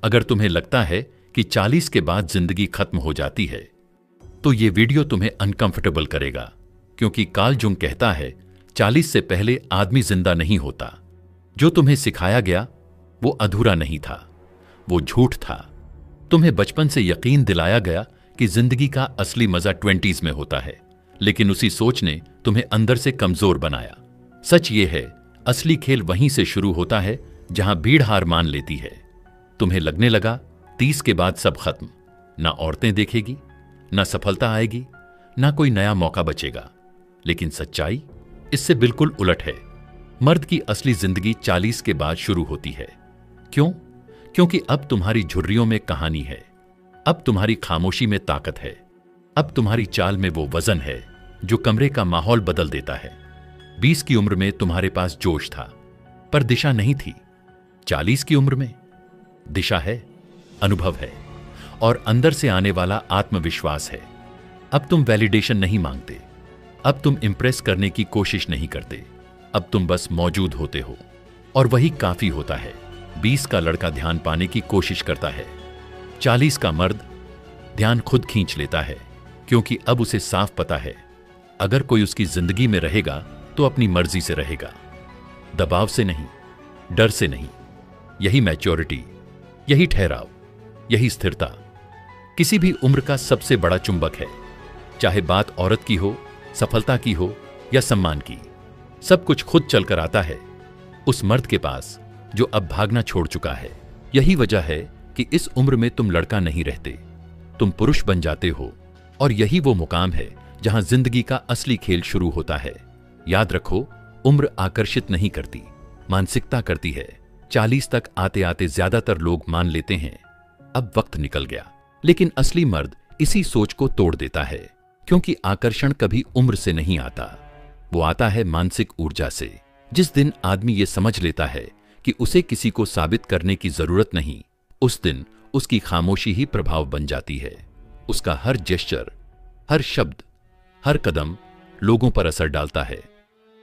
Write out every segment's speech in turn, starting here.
अगर तुम्हें लगता है कि 40 के बाद जिंदगी खत्म हो जाती है, तो ये वीडियो तुम्हें अनकंफर्टेबल करेगा, क्योंकि कार्ल जुंग कहता है 40 से पहले आदमी जिंदा नहीं होता। जो तुम्हें सिखाया गया वो अधूरा नहीं था, वो झूठ था। तुम्हें बचपन से यकीन दिलाया गया कि जिंदगी का असली मजा 20s में होता है, लेकिन उसी सोच ने तुम्हें अंदर से कमजोर बनाया। सच ये है, असली खेल वहीं से शुरू होता है जहां भीड़ हार मान लेती है। तुम्हें लगने लगा 30 के बाद सब खत्म, ना औरतें देखेगी, ना सफलता आएगी, ना कोई नया मौका बचेगा। लेकिन सच्चाई इससे बिल्कुल उलट है। मर्द की असली जिंदगी 40 के बाद शुरू होती है। क्यों? क्योंकि अब तुम्हारी झुर्रियों में कहानी है, अब तुम्हारी खामोशी में ताकत है, अब तुम्हारी चाल में वो वजन है जो कमरे का माहौल बदल देता है। 20 की उम्र में तुम्हारे पास जोश था, पर दिशा नहीं थी। 40 की उम्र में दिशा है, अनुभव है और अंदर से आने वाला आत्मविश्वास है। अब तुम वैलिडेशन नहीं मांगते, अब तुम इंप्रेस करने की कोशिश नहीं करते, अब तुम बस मौजूद होते हो और वही काफी होता है। 20 का लड़का ध्यान पाने की कोशिश करता है, 40 का मर्द ध्यान खुद खींच लेता है, क्योंकि अब उसे साफ पता है अगर कोई उसकी जिंदगी में रहेगा तो अपनी मर्जी से रहेगा, दबाव से नहीं, डर से नहीं। यही मैच्योरिटी, यही ठहराव, यही स्थिरता किसी भी उम्र का सबसे बड़ा चुंबक है। चाहे बात औरत की हो, सफलता की हो या सम्मान की, सब कुछ खुद चलकर आता है उस मर्द के पास जो अब भागना छोड़ चुका है। यही वजह है कि इस उम्र में तुम लड़का नहीं रहते, तुम पुरुष बन जाते हो, और यही वो मुकाम है जहां जिंदगी का असली खेल शुरू होता है। याद रखो, उम्र आकर्षित नहीं करती, मानसिकता करती है। 40 तक आते आते ज्यादातर लोग मान लेते हैं अब वक्त निकल गया, लेकिन असली मर्द इसी सोच को तोड़ देता है, क्योंकि आकर्षण कभी उम्र से नहीं आता, वो आता है मानसिक ऊर्जा से। जिस दिन आदमी ये समझ लेता है कि उसे किसी को साबित करने की जरूरत नहीं, उस दिन उसकी खामोशी ही प्रभाव बन जाती है। उसका हर जेस्चर, हर शब्द, हर कदम लोगों पर असर डालता है।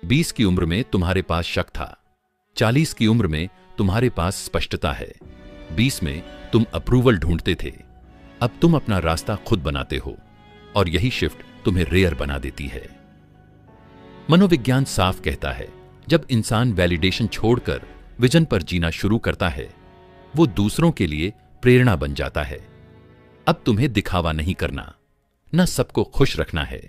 20 की उम्र में तुम्हारे पास शक था, 40 की उम्र में तुम्हारे पास स्पष्टता है, 20 में तुम अप्रूवल ढूंढते थे, अब तुम अपना रास्ता खुद बनाते हो, और यही शिफ्ट तुम्हें रेयर बना देती है। मनोविज्ञान साफ कहता है, जब इंसान वैलिडेशन छोड़कर विजन पर जीना शुरू करता है, वो दूसरों के लिए प्रेरणा बन जाता है। अब तुम्हें दिखावा नहीं करना, न सबको खुश रखना है,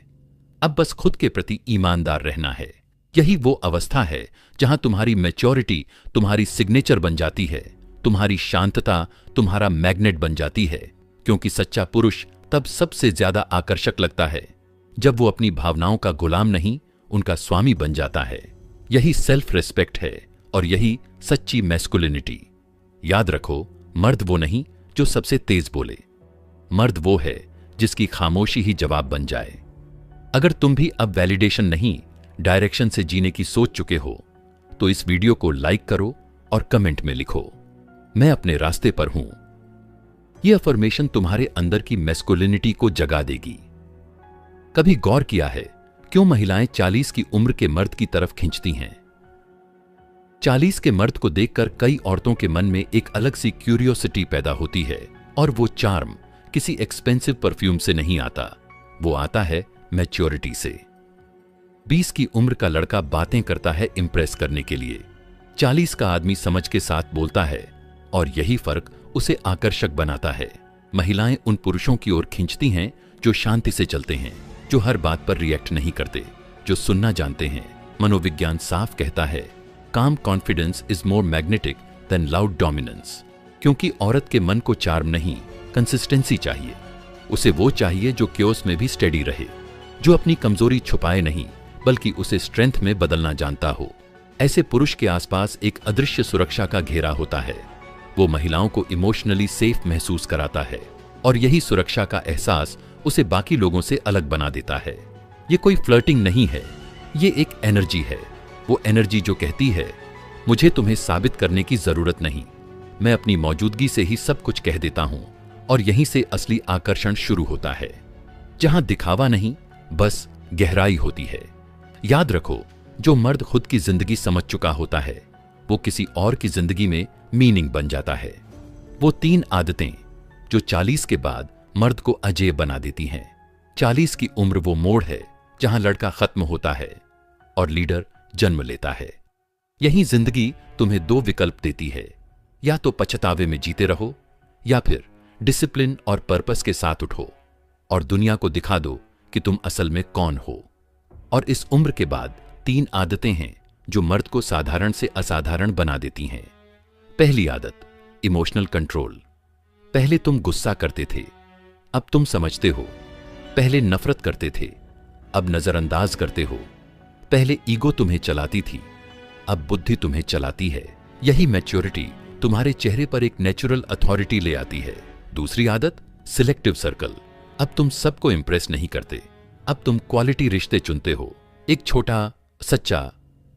अब बस खुद के प्रति ईमानदार रहना है। यही वो अवस्था है जहां तुम्हारी मैच्योरिटी तुम्हारी सिग्नेचर बन जाती है, तुम्हारी शांतता तुम्हारा मैग्नेट बन जाती है, क्योंकि सच्चा पुरुष तब सबसे ज्यादा आकर्षक लगता है जब वो अपनी भावनाओं का गुलाम नहीं, उनका स्वामी बन जाता है। यही सेल्फ रिस्पेक्ट है और यही सच्ची मैस्कुलिनिटी। याद रखो, मर्द वो नहीं जो सबसे तेज बोले, मर्द वो है जिसकी खामोशी ही जवाब बन जाए। अगर तुम भी अब वैलिडेशन नहीं, डायरेक्शन से जीने की सोच चुके हो, तो इस वीडियो को लाइक करो और कमेंट में लिखो, मैं अपने रास्ते पर हूं। यह अफर्मेशन तुम्हारे अंदर की मैस्कुलिनिटी को जगा देगी। कभी गौर किया है क्यों महिलाएं 40 की उम्र के मर्द की तरफ खींचती हैं? 40 के मर्द को देखकर कई औरतों के मन में एक अलग सी क्यूरियोसिटी पैदा होती है, और वो चार्म किसी एक्सपेंसिव परफ्यूम से नहीं आता, वो आता है मैच्योरिटी से। 20 की उम्र का लड़का बातें करता है इंप्रेस करने के लिए, 40 का आदमी समझ के साथ बोलता है, और यही फर्क उसे आकर्षक बनाता है। महिलाएं उन पुरुषों की ओर खींचती हैं जो शांति से चलते हैं, जो हर बात पर रिएक्ट नहीं करते, जो सुनना जानते हैं। मनोविज्ञान साफ कहता है, calm confidence is more magnetic than loud dominance, क्योंकि औरत के मन को चार्म नहीं, कंसिस्टेंसी चाहिए। उसे वो चाहिए जो क्योस में भी स्टेडी रहे, जो अपनी कमजोरी छुपाए नहीं बल्कि उसे स्ट्रेंथ में बदलना जानता हो। ऐसे पुरुष के आसपास एक अदृश्य सुरक्षा का घेरा होता है, वो महिलाओं को इमोशनली सेफ महसूस कराता है, और यही सुरक्षा का एहसास उसे बाकी लोगों से अलग बना देता है। ये कोई फ्लर्टिंग नहीं है, ये एक एनर्जी है, वो एनर्जी जो कहती है, मुझे तुम्हें साबित करने की जरूरत नहीं, मैं अपनी मौजूदगी से ही सब कुछ कह देता हूं। और यहीं से असली आकर्षण शुरू होता है, जहां दिखावा नहीं, बस गहराई होती है। याद रखो, जो मर्द खुद की जिंदगी समझ चुका होता है, वो किसी और की जिंदगी में मीनिंग बन जाता है। वो 3 आदतें जो 40 के बाद मर्द को अजेय बना देती हैं। 40 की उम्र वो मोड़ है जहां लड़का खत्म होता है और लीडर जन्म लेता है। यही जिंदगी तुम्हें 2 विकल्प देती है, या तो पछतावे में जीते रहो या फिर डिसिप्लिन और पर्पस के साथ उठो और दुनिया को दिखा दो कि तुम असल में कौन हो। और इस उम्र के बाद 3 आदतें हैं जो मर्द को साधारण से असाधारण बना देती हैं। पहली आदत, इमोशनल कंट्रोल। पहले तुम गुस्सा करते थे, अब तुम समझते हो। पहले नफरत करते थे, अब नजरअंदाज करते हो। पहले ईगो तुम्हें चलाती थी, अब बुद्धि तुम्हें चलाती है। यही मैच्योरिटी तुम्हारे चेहरे पर एक नेचुरल अथॉरिटी ले आती है। दूसरी आदत, सिलेक्टिव सर्कल। अब तुम सबको इंप्रेस नहीं करते, अब तुम क्वालिटी रिश्ते चुनते हो। एक छोटा, सच्चा,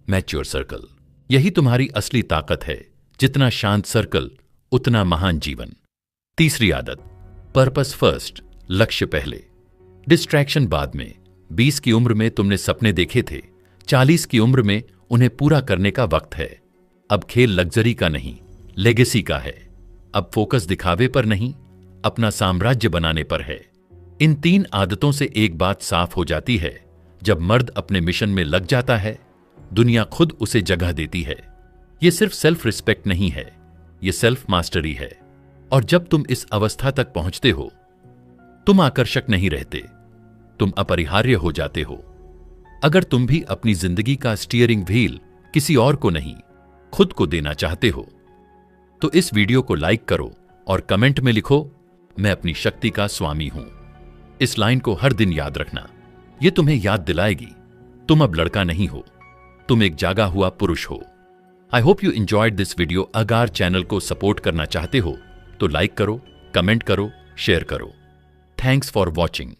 मैच्योर सर्कल। यही तुम्हारी असली ताकत है। जितना शांत सर्कल, उतना महान जीवन। तीसरी आदत, पर्पस फर्स्ट, लक्ष्य पहले, डिस्ट्रैक्शन बाद में। 20 की उम्र में तुमने सपने देखे थे, 40 की उम्र में उन्हें पूरा करने का वक्त है। अब खेल लग्जरी का नहीं, लेगेसी का है। अब फोकस दिखावे पर नहीं, अपना साम्राज्य बनाने पर है। इन 3 आदतों से एक बात साफ हो जाती है, जब मर्द अपने मिशन में लग जाता है, दुनिया खुद उसे जगह देती है। यह सिर्फ सेल्फ रिस्पेक्ट नहीं है, यह सेल्फ मास्टरी है। और जब तुम इस अवस्था तक पहुंचते हो, तुम आकर्षक नहीं रहते, तुम अपरिहार्य हो जाते हो। अगर तुम भी अपनी जिंदगी का स्टीयरिंग व्हील किसी और को नहीं, खुद को देना चाहते हो, तो इस वीडियो को लाइक करो और कमेंट में लिखो, मैं अपनी शक्ति का स्वामी हूं। इस लाइन को हर दिन याद रखना। यह तुम्हें याद दिलाएगी तुम अब लड़का नहीं हो, तुम एक जागा हुआ पुरुष हो। I hope you enjoyed this video. अगर चैनल को सपोर्ट करना चाहते हो तो लाइक करो, कमेंट करो, शेयर करो। Thanks for watching.